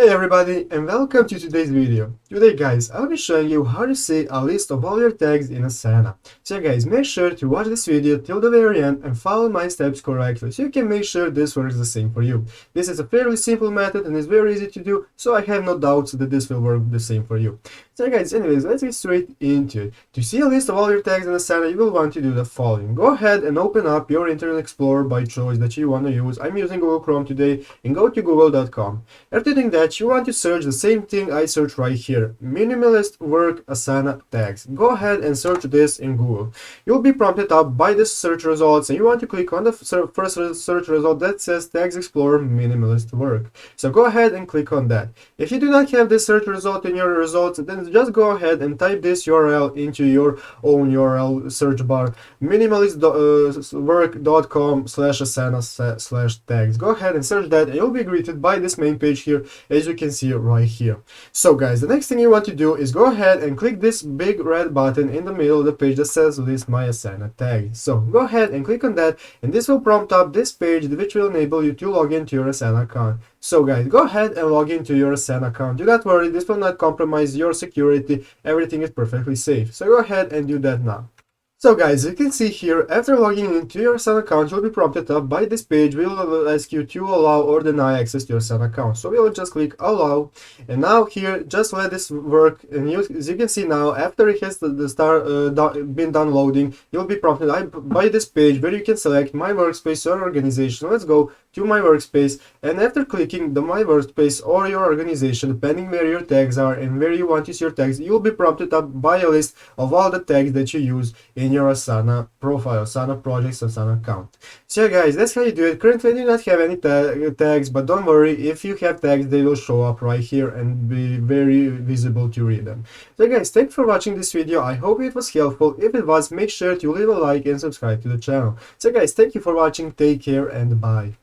Hey everybody, and welcome to today's video. Today guys, I'll be showing you how to see a list of all your tags in Asana. So guys, make sure to watch this video till the very end and follow my steps correctly so you can make sure this works the same for you. This is a fairly simple method and it's very easy to do, so I have no doubts that this will work the same for you. So guys, anyways, let's get straight into it. To see a list of all your tags in Asana, you will want to do the following. Go ahead and open up your Internet Explorer by choice that you want to use. I'm using Google Chrome today, and go to google.com. After doing that, you want to search the same thing I searched right here, minimalist work Asana tags. Go ahead and search this in Google. You'll be prompted up by the search results, and you want to click on the first search result that says Tags Explorer Minimalist Work. So go ahead and click on that. If you do not have this search result in your results, then just go ahead and type this URL into your own URL search bar, minimalistwork.com/asana/tags. Go ahead and search that, and you'll be greeted by this main page here, as you can see right here. So guys, the next thing you want to do is go ahead and click this big red button in the middle of the page that says List My Asana Tag. So go ahead and click on that, and this will prompt up this page which will enable you to log into your Asana account. So guys, go ahead and log into your Asana account. Do not worry, this will not compromise your security. Everything is perfectly safe. So go ahead and do that now. So guys, you can see here, after logging into your Asana account, you'll be prompted up by this page. We will ask you to allow or deny access to your Asana account. So we'll just click allow, and now here, just let this work. And as you can see now, after it has been downloading, you'll be prompted by this page where you can select My Workspace or Organization. Let's go to My Workspace, and after clicking the My Workspace or your organization, depending where your tags are and where you want to use your tags, you'll be prompted up by a list of all the tags that you use in your Asana profile, Asana projects, Asana account. So yeah, guys, that's how you do it. Currently I do not have any tags, but don't worry, if you have tags, they will show up right here and be very visible to read them. So guys, thanks for watching this video. I hope it was helpful. If it was, make sure to leave a like and subscribe to the channel. So guys, thank you for watching, take care, and bye.